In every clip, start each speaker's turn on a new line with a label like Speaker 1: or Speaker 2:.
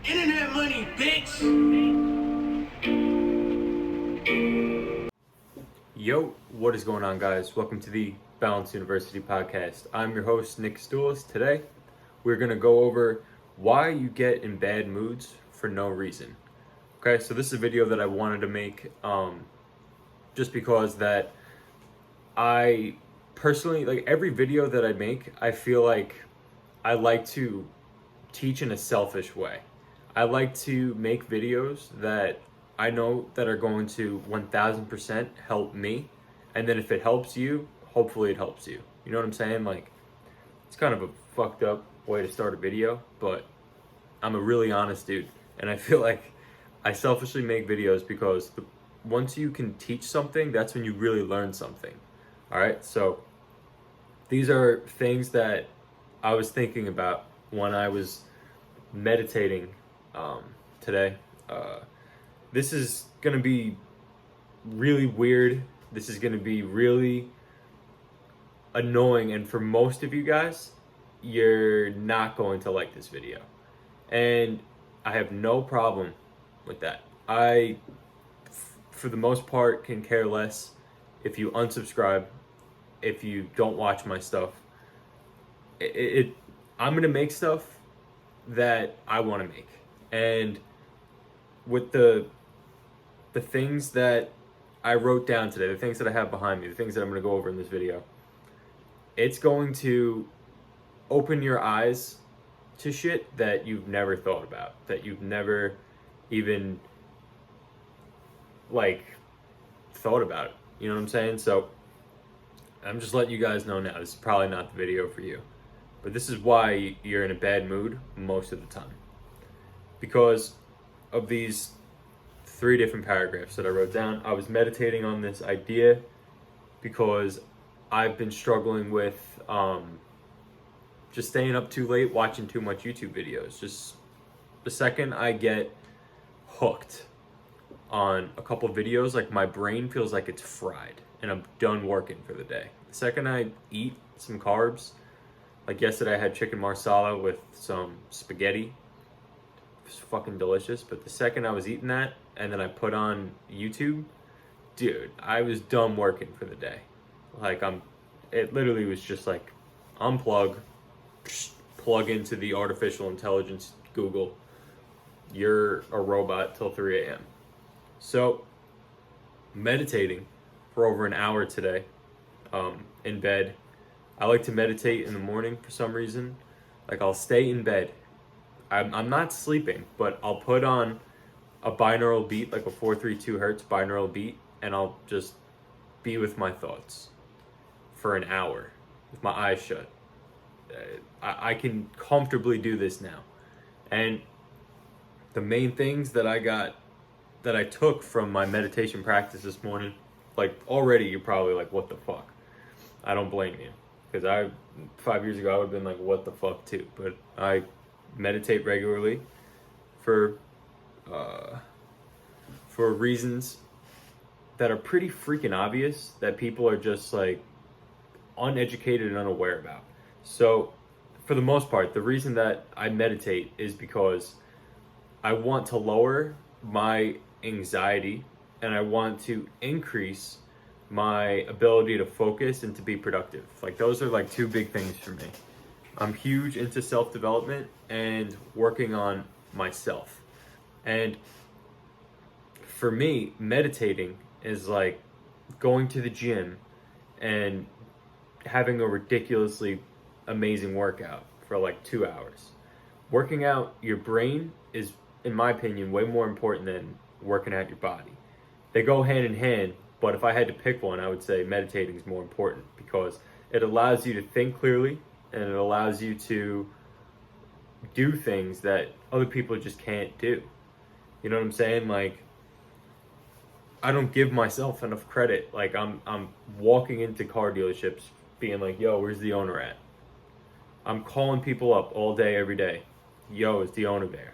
Speaker 1: Internet money, bitch!
Speaker 2: Yo, what is going on, guys? Welcome to the Balance University podcast. I'm your host, Nick Kostulas. Today, we're going to go over why you get in bad moods for no reason. Okay, so this is a video that I wanted to make just because that I personally, like every video that I make, I feel like I like to teach in a selfish way. I like to make videos that I know that are going to 1000% help me. And then if it helps you, hopefully it helps you. You know what I'm saying? Like, it's kind of a fucked up way to start a video, but I'm a really honest dude. And I feel like I selfishly make videos because once you can teach something, that's when you really learn something. All right, so these are things that I was thinking about when I was meditating today. This is gonna be really weird. This is gonna be really annoying, and for most of you guys, you're not going to like this video. And I have no problem with that. I, for the most part, can care less if you unsubscribe, if you don't watch my stuff. I'm gonna make stuff that I want to make, and with the things that I wrote down today, the things that I have behind me, the things that I'm going to go over in this video, it's going to open your eyes to shit that you've never thought about, that you've never even like thought about it. You know what I'm saying? So I'm just letting you guys know now, this is probably not the video for you. But this is why you're in a bad mood most of the time. Because of these 3 different paragraphs that I wrote down. I was meditating on this idea because I've been struggling with just staying up too late, watching too much YouTube videos. Just the second I get hooked on a couple videos, like my brain feels like it's fried and I'm done working for the day. The second I eat some carbs, like yesterday I had chicken marsala with some spaghetti. It was fucking delicious. But the second I was eating that and then I put on YouTube, dude, I was done working for the day. Like it literally was just like unplug, plug into the artificial intelligence Google. You're a robot till 3 a.m. So meditating for over an hour today in bed. I like to meditate in the morning for some reason. Like I'll stay in bed. I'm not sleeping, but I'll put on a binaural beat, like a 432 hertz binaural beat, and I'll just be with my thoughts for an hour with my eyes shut. I can comfortably do this now. And the main things that I took from my meditation practice this morning, like already you're probably like, what the fuck? I don't blame you. Because 5 years ago, I would have been like, what the fuck too. But I meditate regularly for reasons that are pretty freaking obvious that people are just like uneducated and unaware about. So for the most part, the reason that I meditate is because I want to lower my anxiety and I want to increase my ability to focus and to be productive. Like those are like 2 big things for me. I'm huge into self-development and working on myself. And for me, meditating is like going to the gym and having a ridiculously amazing workout for like 2 hours. Working out your brain is, in my opinion, way more important than working out your body. They go hand in hand, but if I had to pick one, I would say meditating is more important because it allows you to think clearly and it allows you to do things that other people just can't do. You know what I'm saying? Like, I don't give myself enough credit. Like, I'm walking into car dealerships being like, yo, where's the owner at? I'm calling people up all day, every day. Yo, is the owner there?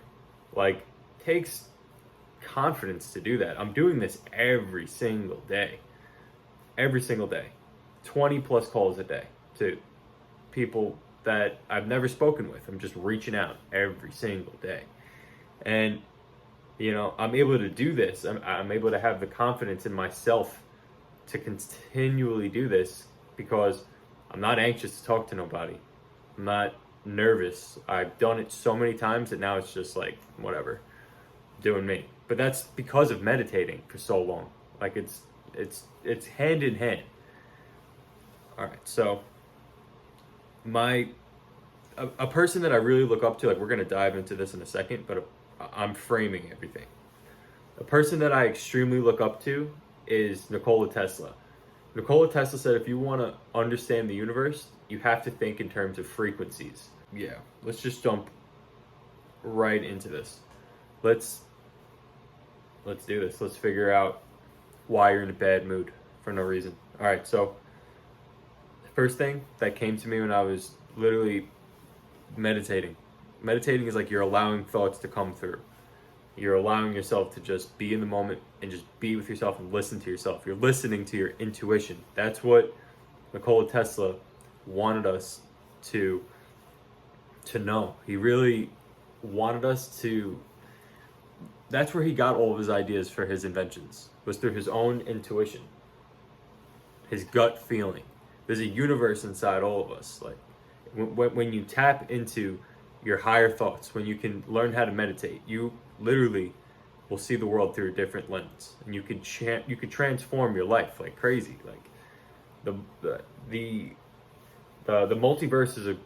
Speaker 2: Like, takes confidence to do that. I'm doing this every single day. Every single day. 20 plus calls a day to people that I've never spoken with. I'm just reaching out every single day. And, I'm able to do this. I'm able to have the confidence in myself to continually do this because I'm not anxious to talk to nobody. I'm not nervous. I've done it so many times that now it's just like, whatever, doing me. But that's because of meditating for so long. Like it's hand in hand. All right, so a person that I really look up to, like we're gonna dive into this in a second, but I'm framing everything. A person that I extremely look up to is Nikola Tesla. Nikola Tesla said if you want to understand the universe, you have to think in terms of frequencies. Yeah, let's just jump right into this. Let's do this. Let's figure out why you're in a bad mood for no reason. All right, so the first thing that came to me when I was literally meditating. Meditating is like you're allowing thoughts to come through. You're allowing yourself to just be in the moment and just be with yourself and listen to yourself. You're listening to your intuition. That's what Nikola Tesla wanted us to know. He really wanted us to. That's where he got all of his ideas for his inventions, was through his own intuition, his gut feeling. There's a universe inside all of us. Like when you tap into your higher thoughts, when you can learn how to meditate, you literally will see the world through a different lens, and you could transform your life like crazy. Like the multiverse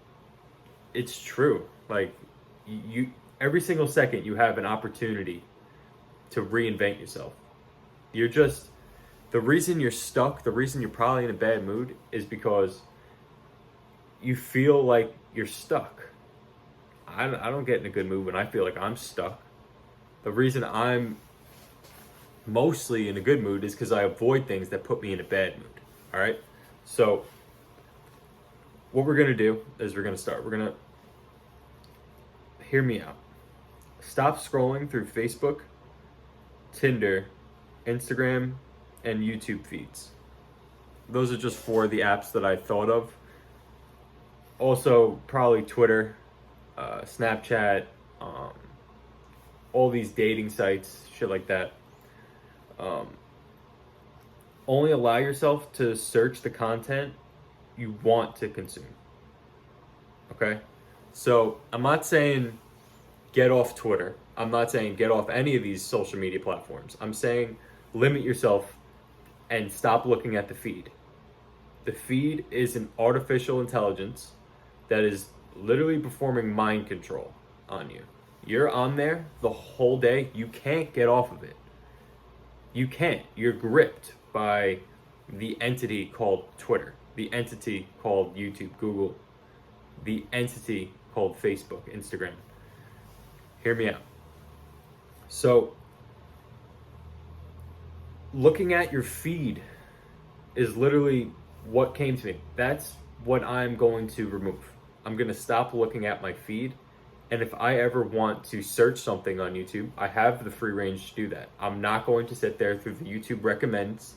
Speaker 2: it's true. Like you every single second you have an opportunity to reinvent yourself. You're just the reason you're stuck, the reason you're probably in a bad mood is because you feel like you're stuck. I don't get in a good mood when I feel like I'm stuck. The reason I'm mostly in a good mood is because I avoid things that put me in a bad mood. All right? So, what we're going to do is we're going to start. We're going to hear me out. Stop scrolling through Facebook, Tinder, Instagram, and YouTube feeds. Those are just 4 of the apps that I thought of. Also, probably Twitter, Snapchat, all these dating sites, shit like that. Only allow yourself to search the content you want to consume. Okay? So, I'm not saying get off Twitter. I'm not saying get off any of these social media platforms. I'm saying limit yourself and stop looking at the feed. The feed is an artificial intelligence that is literally performing mind control on you. You're on there the whole day. You can't get off of it. You can't. You're gripped by the entity called Twitter, the entity called YouTube, Google, the entity called Facebook, Instagram. Hear me out. So, looking at your feed is literally what came to me. That's what I'm going to remove. I'm going to stop looking at my feed. And if I ever want to search something on YouTube, I have the free range to do that. I'm not going to sit there through the YouTube recommends,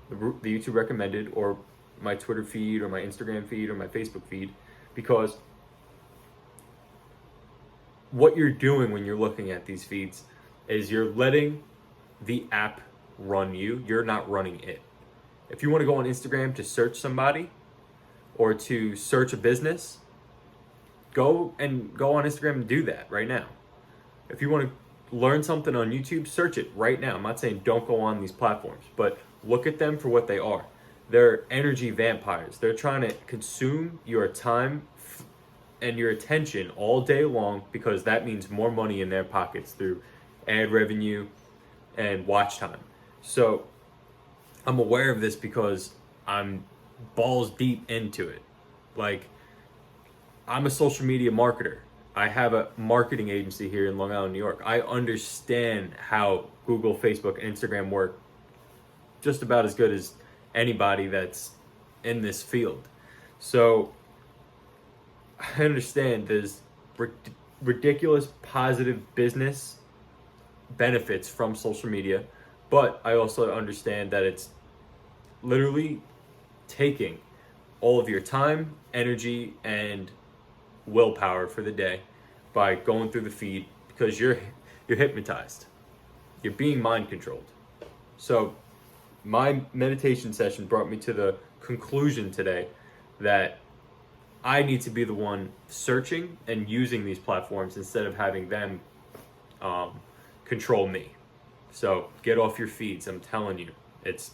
Speaker 2: the YouTube recommended, or my Twitter feed, or my Instagram feed, or my Facebook feed, because what you're doing when you're looking at these feeds is you're letting the app run you. You're not running it. If you want to go on Instagram to search somebody or to search a business, go on Instagram and do that right now. If you want to learn something on YouTube, search it right now. I'm not saying don't go on these platforms, but look at them for what they are. They're energy vampires. They're trying to consume your time and your attention all day long, because that means more money in their pockets through ad revenue and watch time. So I'm aware of this because I'm balls deep into it. Like, I'm a social media marketer. I have a marketing agency here in Long Island, New York. I understand how Google, Facebook, and Instagram work just about as good as anybody that's in this field. So I understand there's ridiculous positive business benefits from social media, but I also understand that it's literally taking all of your time, energy, and willpower for the day by going through the feed, because you're hypnotized. You're being mind controlled. So my meditation session brought me to the conclusion today that I need to be the one searching and using these platforms instead of having them control me. So get off your feeds. I'm telling you, it's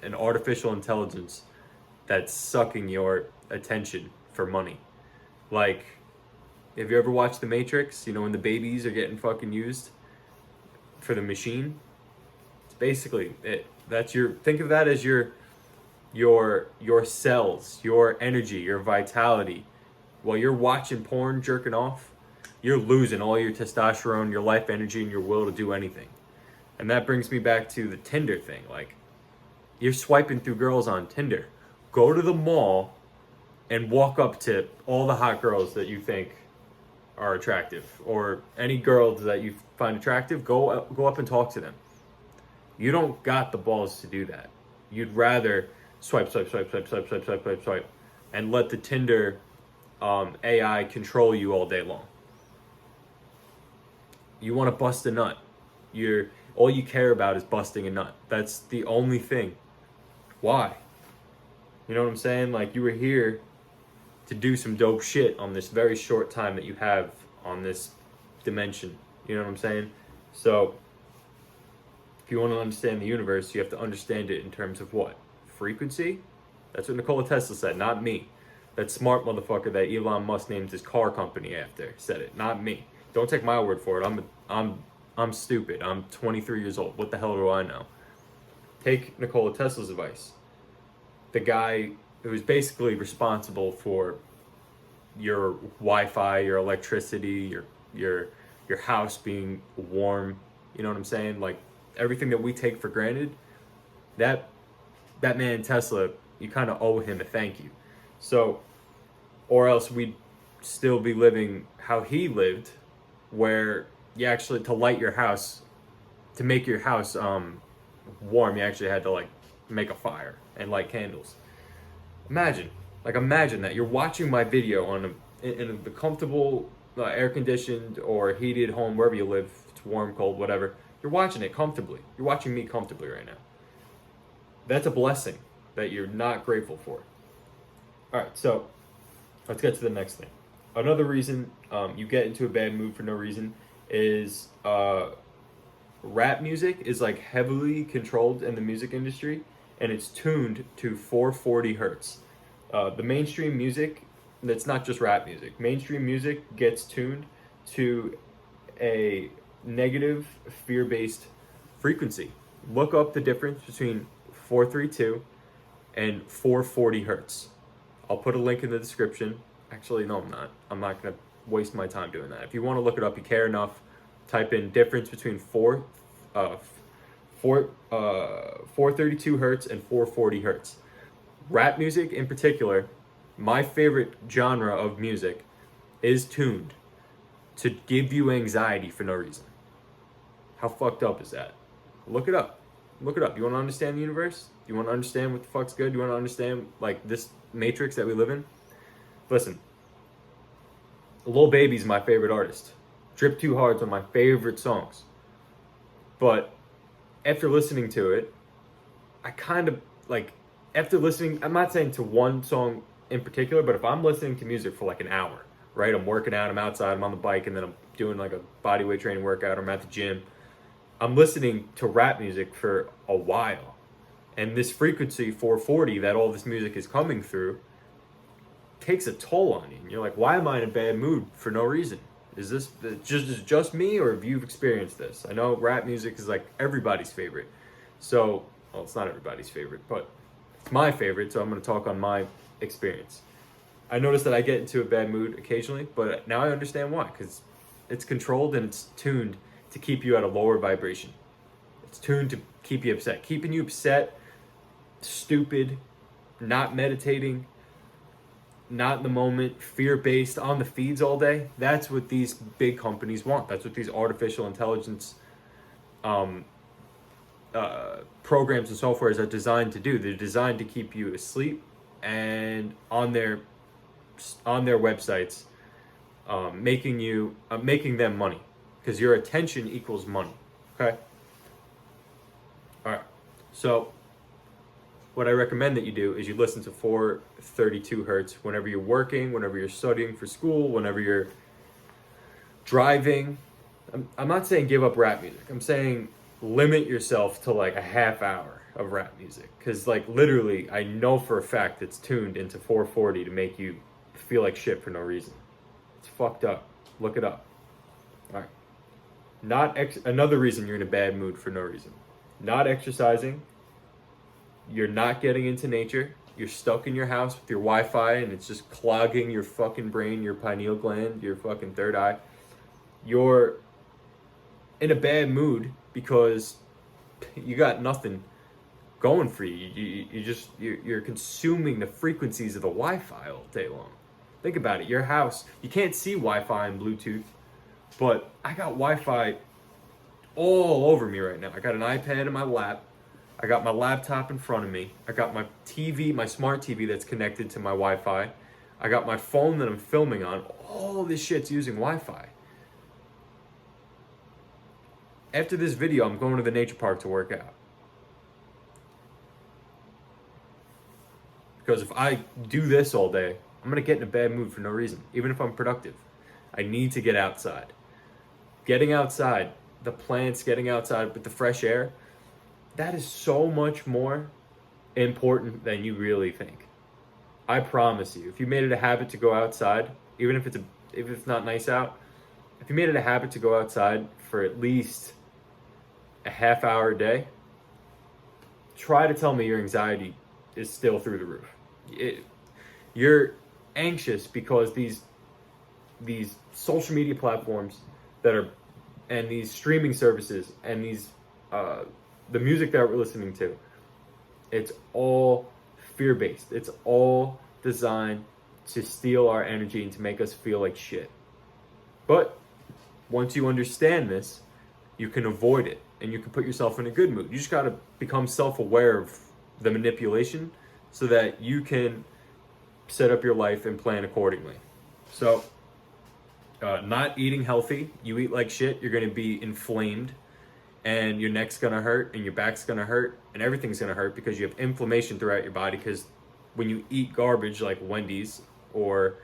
Speaker 2: an artificial intelligence that's sucking your attention for money. Like, have you ever watched The Matrix? You know, when the babies are getting fucking used for the machine? It's basically it. That's your, think of that as your cells, your energy, your vitality. While you're watching porn, jerking off, you're losing all your testosterone, your life energy, and your will to do anything. And that brings me back to the Tinder thing. Like, you're swiping through girls on Tinder. Go to the mall and walk up to all the hot girls that you think are attractive, or any girls that you find attractive. Go up and talk to them. You don't got the balls to do that. You'd rather swipe, and let the Tinder AI control you all day long. You want to bust a nut. All you care about is busting a nut. That's the only thing. Why? You know what I'm saying? Like, you were here to do some dope shit on this very short time that you have on this dimension. You know what I'm saying? So, if you want to understand the universe, you have to understand it in terms of what? Frequency? That's what Nikola Tesla said, not me. That smart motherfucker that Elon Musk named his car company after said it, not me. Don't take my word for it. I'm stupid. I'm 23 years old. What the hell do I know? Take Nikola Tesla's advice. The guy who was basically responsible for your Wi-Fi, your electricity, your house being warm. You know what I'm saying? Like, everything that we take for granted, that man Tesla, you kind of owe him a thank you. So, or else we'd still be living how he lived, where you actually, to light your house, to make your house warm, you actually had to like make a fire and light candles. Imagine that you're watching my video in the comfortable air-conditioned or heated home, wherever you live. It's warm, cold, whatever. You're watching it comfortably. You're watching me comfortably right now. That's a blessing that you're not grateful for. All right, so let's get to the next thing. Another reason you get into a bad mood for no reason is rap music is like heavily controlled in the music industry, and it's tuned to 440 hertz. The mainstream music, that's not just rap music. Mainstream music gets tuned to a negative, fear-based frequency. Look up the difference between 432 and 440 hertz. I'll put a link in the description. Actually, no, I'm not. I'm not going to waste my time doing that. If you want to look it up, you care enough, type in difference between 432 hertz and 440 hertz. Rap music in particular, my favorite genre of music, is tuned to give you anxiety for no reason. How fucked up is that? Look it up. Look it up. You want to understand the universe? You want to understand what the fuck's good? You want to understand, like, this matrix that we live in? Listen, Lil Baby's my favorite artist. Drip Too Hard's one of my favorite songs. But after listening to it, I kind of, like, after listening, I'm not saying to one song in particular, but if I'm listening to music for like an hour, right? I'm working out, I'm outside, I'm on the bike, and then I'm doing like a bodyweight training workout, or I'm at the gym. I'm listening to rap music for a while. And this frequency, 440, that all this music is coming through, takes a toll on you. And you're like, why am I in a bad mood for no reason? Is this just me, or have you experienced this? I know rap music is like everybody's favorite. So, well, it's not everybody's favorite, but it's my favorite, so I'm going to talk on my experience. I notice that I get into a bad mood occasionally, but now I understand why, because it's controlled and it's tuned to keep you at a lower vibration. It's tuned to keep you upset. Keeping you upset, stupid, not meditating, not in the moment, fear-based, on the feeds all day. That's what these big companies want. That's what these artificial intelligence programs and softwares are designed to do. They're designed to keep you asleep, and on their websites, making them money, because your attention equals money. Okay? All right. So what I recommend that you do is you listen to 432 hertz whenever you're working, whenever you're studying for school, whenever you're driving. I'm not saying give up rap music. I'm saying limit yourself to like a half hour of rap music. Because like literally, I know for a fact it's tuned into 440 to make you feel like shit for no reason. It's fucked up. Look it up. All right. Another reason you're in a bad mood for no reason. Not exercising. You're not getting into nature. You're stuck in your house with your Wi-Fi and it's just clogging your fucking brain, your pineal gland, your fucking third eye. You're in a bad mood because you got nothing going for you. You're consuming the frequencies of the Wi-Fi all day long. Think about it. Your house, you can't see Wi-Fi and Bluetooth, but I got Wi-Fi all over me right now. I got an iPad in my lap. I got my laptop in front of me. I got my TV, my smart TV that's connected to my Wi-Fi. I got my phone that I'm filming on. All this shit's using Wi-Fi. After this video, I'm going to the nature park to work out. Because if I do this all day, I'm going to get in a bad mood for no reason, even if I'm productive. I need to get outside. Getting outside, the plants, getting outside with the fresh air, that is so much more important than you really think. I promise you, if you made it a habit to go outside, even if it's not nice out, if you made it a habit to go outside for at least a half hour a day, try to tell me your anxiety is still through the roof. You're anxious because these social media platforms and these streaming services and these the music that we're listening to, it's all fear-based. It's all designed to steal our energy and to make us feel like shit. But once you understand this, you can avoid it and you can put yourself in a good mood. You just got to become self-aware of the manipulation so that you can set up your life and plan accordingly. So, not eating healthy, you eat like shit, you're going to be inflamed. And your neck's gonna hurt, and your back's gonna hurt, and everything's gonna hurt because you have inflammation throughout your body. Because when you eat garbage like Wendy's or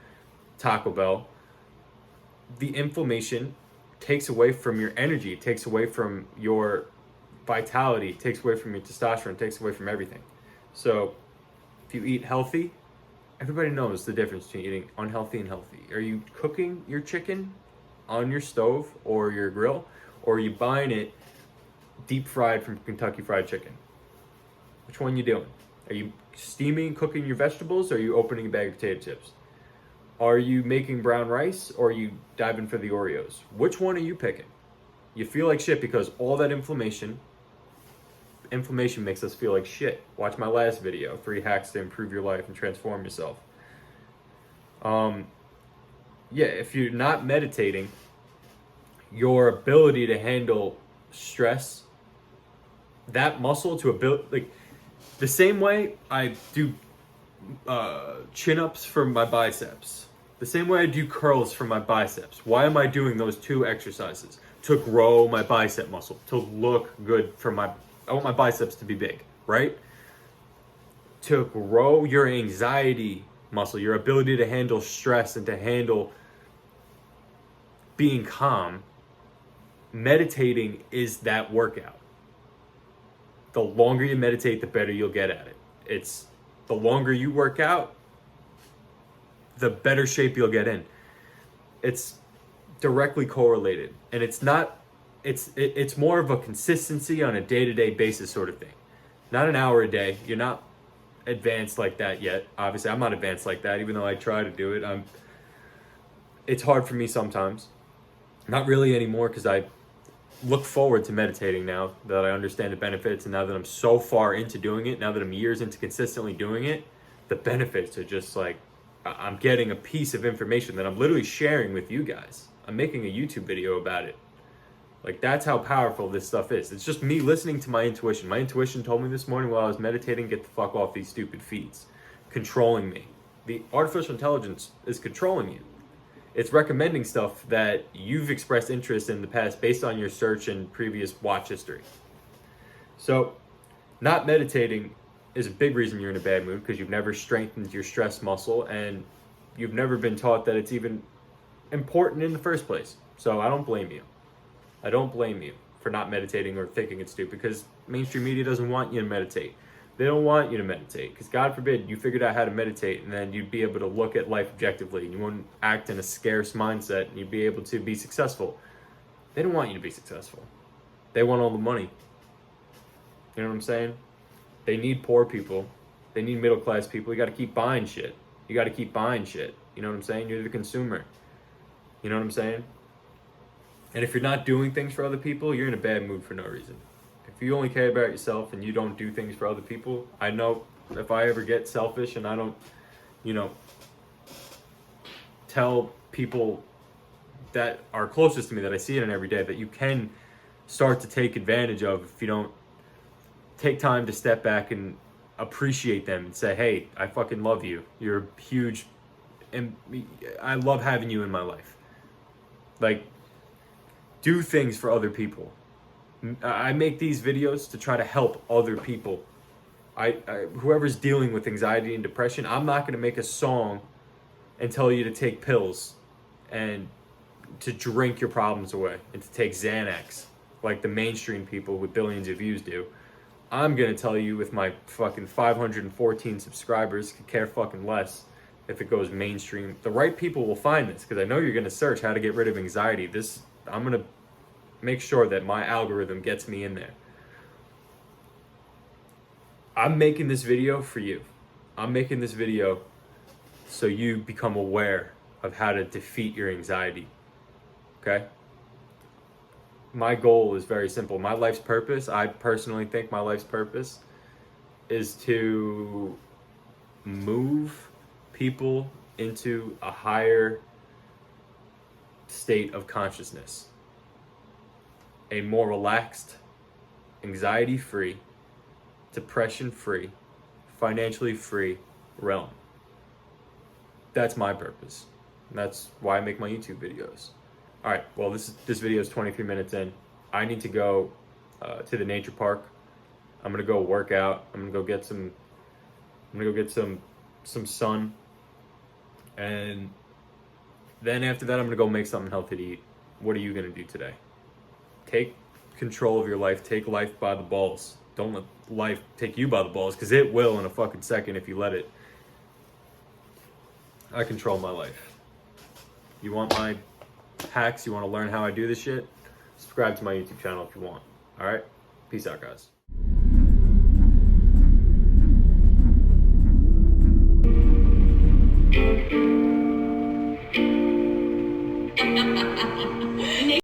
Speaker 2: Taco Bell, the inflammation takes away from your energy, it takes away from your vitality, it takes away from your testosterone, it takes away from everything. So if you eat healthy, everybody knows the difference between eating unhealthy and healthy. Are you cooking your chicken on your stove or your grill, or are you buying it deep fried from Kentucky Fried Chicken? Which one you doing? Are you steaming, cooking your vegetables, or are you opening a bag of potato chips? Are you making brown rice, or are you diving for the Oreos? Which one are you picking? You feel like shit because all that inflammation makes us feel like shit. Watch my last video, 3 hacks to improve your life and transform yourself. If you're not meditating, your ability to handle stress, that muscle to build, like the same way I do chin-ups for my biceps, the same way I do curls for my biceps. Why am I doing those 2 exercises? To grow my bicep muscle, to look good I want my biceps to be big, right? To grow your anxiety muscle, your ability to handle stress and to handle being calm, meditating is that workout. The longer you meditate, the better you'll get at it. It's the longer you work out, the better shape you'll get in. It's directly correlated, and it's more of a consistency on a day-to-day basis sort of thing. Not an hour a day. You're not advanced like that yet. Obviously, I'm not advanced like that, even though I try to do it. It's hard for me sometimes. Not really anymore, because I look forward to meditating now that I understand the benefits, and now that I'm so far into doing it, now that I'm years into consistently doing it, the benefits are just like, I'm getting a piece of information that I'm literally sharing with you guys. I'm making a YouTube video about it. Like, that's how powerful this stuff is. It's just me listening to my intuition. My intuition told me this morning while I was meditating, get the fuck off these stupid feeds. Controlling me. The artificial intelligence is controlling you. It's recommending stuff that you've expressed interest in the past based on your search and previous watch history. So, not meditating is a big reason you're in a bad mood, because you've never strengthened your stress muscle and you've never been taught that it's even important in the first place. So I don't blame you. I don't blame you for not meditating or thinking it's stupid, because mainstream media doesn't want you to meditate. They don't want you to meditate, because God forbid you figured out how to meditate and then you'd be able to look at life objectively and you wouldn't act in a scarce mindset and you'd be able to be successful. They don't want you to be successful. They want all the money. You know what I'm saying? They need poor people. They need middle class people. You got to keep buying shit. You got to keep buying shit. You know what I'm saying? You're the consumer. You know what I'm saying? And if you're not doing things for other people, you're in a bad mood for no reason. If you only care about yourself and you don't do things for other people, I know if I ever get selfish and I don't, tell people that are closest to me, that I see it in every day, that you can start to take advantage of if you don't take time to step back and appreciate them and say, hey, I fucking love you. You're huge and I love having you in my life. Like, do things for other people. I make these videos to try to help other people. Whoever's dealing with anxiety and depression, I'm not going to make a song and tell you to take pills and to drink your problems away and to take Xanax like the mainstream people with billions of views do. I'm going to tell you, with my fucking 514 subscribers, could care fucking less if it goes mainstream. The right people will find this, because I know you're going to search how to get rid of anxiety. I'm going to make sure that my algorithm gets me in there. I'm making this video for you. I'm making this video so you become aware of how to defeat your anxiety. Okay? My goal is very simple. My life's purpose, I personally think my life's purpose is to move people into a higher state of consciousness. A more relaxed, anxiety-free, depression-free, financially free realm. That's my purpose. And that's why I make my YouTube videos. All right, well, this video is 23 minutes in. I need to go to the nature park. I'm gonna go work out. I'm gonna go get some sun, and then after that, I'm gonna go make something healthy to eat. What are you gonna do today? Take control of your life. Take life by the balls. Don't let life take you by the balls, because it will in a fucking second if you let it. I control my life. You want my hacks? You want to learn how I do this shit? Subscribe to my YouTube channel if you want. All right? Peace out, guys.